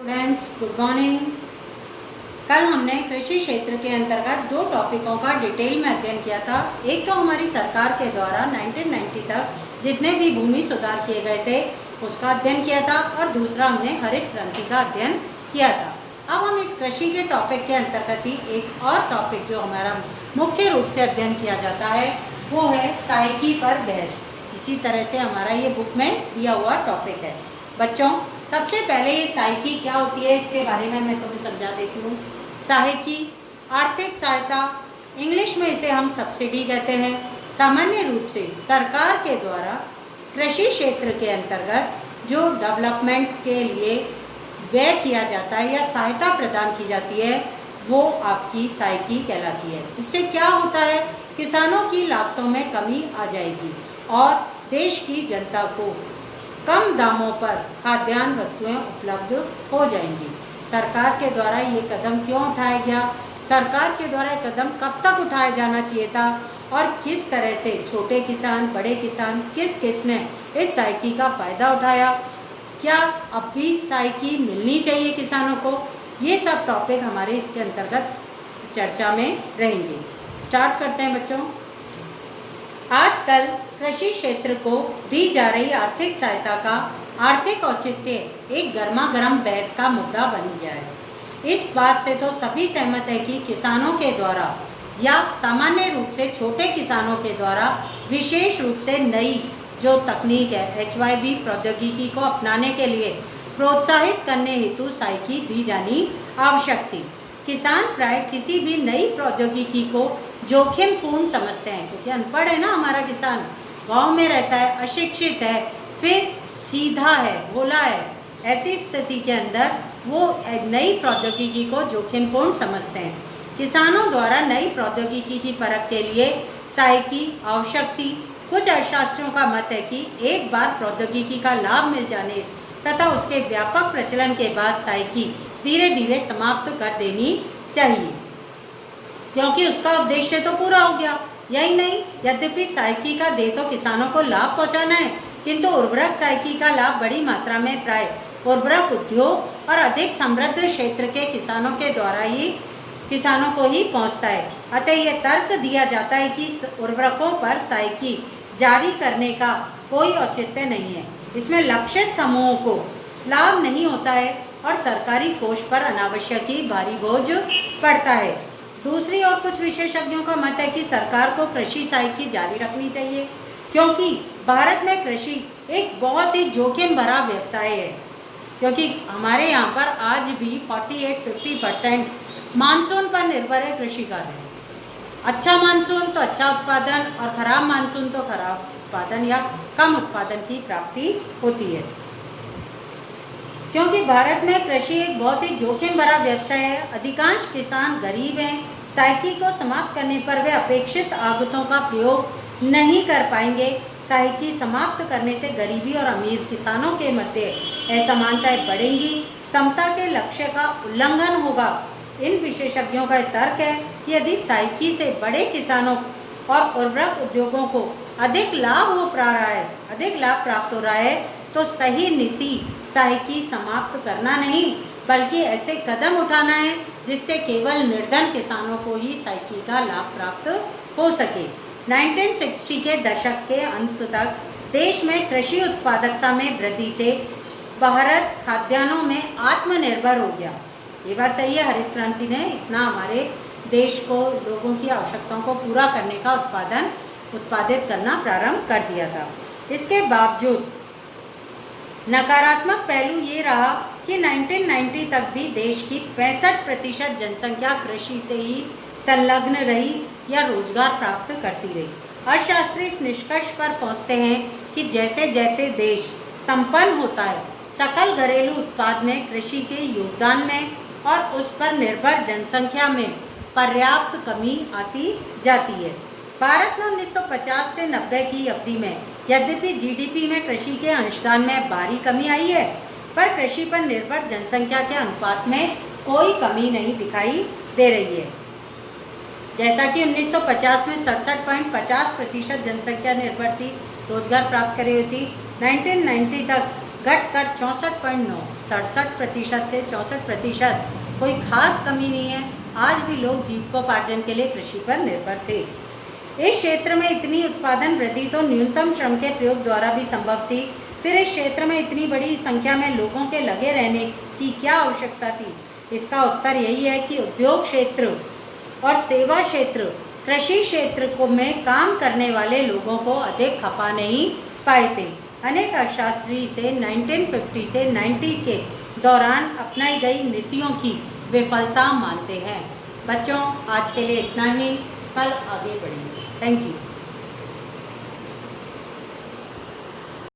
Students, good morning. कल हमने कृषि क्षेत्र के अंतर्गत दो टॉपिकों का डिटेल में अध्ययन किया था। एक तो हमारी सरकार के द्वारा 1990 तक जितने भी भूमि सुधार किए गए थे उसका अध्ययन किया था, और दूसरा हमने हरित क्रांति का अध्ययन किया था। अब हम इस कृषि के टॉपिक के अंतर्गत ही एक और टॉपिक जो हमारा मुख्य रूप से अध्ययन किया जाता है वो है सहायकी पर बहस। इसी तरह से हमारा ये बुक में दिया हुआ टॉपिक है। बच्चों, सबसे पहले ये सहायकी क्या होती है इसके बारे में मैं तुम्हें समझा देती हूँ। सहायकी आर्थिक सहायता, इंग्लिश में इसे हम सब्सिडी कहते हैं, सामान्य रूप से सरकार के द्वारा कृषि क्षेत्र के अंतर्गत जो डेवलपमेंट के लिए व्यय किया जाता है या सहायता प्रदान की जाती है वो आपकी सहायकी कहलाती है। इससे क्या होता है, किसानों की लागतों में कमी आ जाएगी और देश की जनता को कम दामों पर खाद्यान्न वस्तुएं उपलब्ध हो जाएंगी। सरकार के द्वारा ये कदम क्यों उठाया गया, सरकार के द्वारा ये कदम कब तक उठाया जाना चाहिए था और किस तरह से छोटे किसान, बड़े किसान, किस किस ने इस सहायकी का फ़ायदा उठाया, क्या अब भी सहायकी मिलनी चाहिए किसानों को, ये सब टॉपिक हमारे इसके अंतर्गत चर्चा में रहेंगे। स्टार्ट करते हैं बच्चों। आजकल कृषि क्षेत्र को दी जा रही आर्थिक सहायता का आर्थिक औचित्य एक गर्मागर्म बहस का मुद्दा बन गया है। इस बात से तो सभी सहमत है कि किसानों के द्वारा या सामान्य रूप से छोटे किसानों के द्वारा विशेष रूप से नई जो तकनीक है HYV प्रौद्योगिकी को अपनाने के लिए प्रोत्साहित करने हेतु सहायकी दी जानी आवश्यक थी। किसान प्राय किसी भी नई प्रौद्योगिकी को जोखिमपूर्ण समझते हैं, क्योंकि अनपढ़ है ना हमारा किसान, गांव में रहता है, अशिक्षित है, फिर सीधा है, भोला है। ऐसी स्थिति के अंदर वो नई प्रौद्योगिकी को जोखिमपूर्ण समझते हैं। किसानों द्वारा नई प्रौद्योगिकी की परख के लिए सहायकी आवश्यक थी। कुछ अर्थशास्त्रियों का मत है कि एक बार प्रौद्योगिकी का लाभ मिल जाने तथा उसके व्यापक प्रचलन के बाद सहायकी धीरे धीरे समाप्त कर देनी चाहिए, क्योंकि उसका उद्देश्य तो पूरा हो गया। यही नहीं, यद्यपि सहायकी का दे तो किसानों को लाभ पहुंचाना है, किंतु उर्वरक सहायकी का लाभ बड़ी मात्रा में प्राय उर्वरक उद्योग और अधिक समृद्ध क्षेत्र के किसानों के द्वारा ही किसानों को ही पहुंचता है। अतः ये तर्क दिया जाता है कि उर्वरकों पर सहायकी जारी करने का कोई औचित्य नहीं है। इसमें लक्षित समूहों को लाभ नहीं होता है और सरकारी कोष पर अनावश्यक ही भारी बोझ पड़ता है। दूसरी ओर कुछ विशेषज्ञों का मत है कि सरकार को कृषि सहायकी जारी रखनी चाहिए, क्योंकि भारत में कृषि एक बहुत ही जोखिम भरा व्यवसाय है। क्योंकि हमारे यहाँ पर आज भी 48-50% मानसून पर निर्भर है कृषि कार्य। अच्छा मानसून तो अच्छा उत्पादन और ख़राब मानसून तो खराब उत्पादन या कम उत्पादन की प्राप्ति होती है। क्योंकि भारत में कृषि एक बहुत ही जोखिम भरा व्यवसाय है, अधिकांश किसान गरीब हैं। सहायकी को समाप्त करने पर वे अपेक्षित आगतों का प्रयोग नहीं कर पाएंगे। सहायकी समाप्त करने से गरीबी और अमीर किसानों के मध्य असमानताएं बढ़ेंगी, समता के लक्ष्य का उल्लंघन होगा। इन विशेषज्ञों का तर्क है कि यदि सहायकी से बड़े किसानों और उर्वरक उद्योगों को अधिक लाभ प्राप्त हो रहा है तो सही नीति सहायकी समाप्त करना नहीं, बल्कि ऐसे कदम उठाना है जिससे केवल निर्धन किसानों को ही सहायकी का लाभ प्राप्त हो सके। 1960 के दशक के अंत तक देश में कृषि उत्पादकता में वृद्धि से भारत खाद्यान्नों में आत्मनिर्भर हो गया। ये बात सही है, हरित क्रांति ने इतना हमारे देश को, लोगों की आवश्यकताओं को पूरा करने का उत्पादित करना प्रारंभ कर दिया था। इसके बावजूद नकारात्मक पहलू ये रहा कि 1990 तक भी देश की 65% जनसंख्या कृषि से ही संलग्न रही या रोजगार प्राप्त करती रही। अर्थशास्त्री इस निष्कर्ष पर पहुंचते हैं कि जैसे जैसे देश संपन्न होता है, सकल घरेलू उत्पाद में कृषि के योगदान में और उस पर निर्भर जनसंख्या में पर्याप्त कमी आती जाती है। भारत में 1950 से 90 की अवधि में यद्यपि GDP में कृषि के अंशदान में भारी कमी आई है, पर कृषि पर निर्भर जनसंख्या के अनुपात में कोई कमी नहीं दिखाई दे रही है। जैसा कि 1950 में 67.50% जनसंख्या निर्भर थी, रोजगार प्राप्त कर रही थी, 1990 तक घटकर 64.9 67% से 64% कोई खास कमी नहीं है। आज भी लोग जीविकोपार्जन के लिए कृषि पर निर्भर थे। इस क्षेत्र में इतनी उत्पादन वृद्धि तो न्यूनतम श्रम के प्रयोग द्वारा भी संभव थी। फिर इस क्षेत्र में इतनी बड़ी संख्या में लोगों के लगे रहने की क्या आवश्यकता थी? इसका उत्तर यही है कि उद्योग क्षेत्र और सेवा क्षेत्र कृषि क्षेत्र को में काम करने वाले लोगों को अधिक खपा नहीं पाए थे। अनेक अर्थशास्त्री से 1950 से 90 के दौरान अपनाई गई नीतियों की विफलता मानते हैं। बच्चों, आज के लिए इतना ही, कल आगे बढ़ेंगे। Thank you.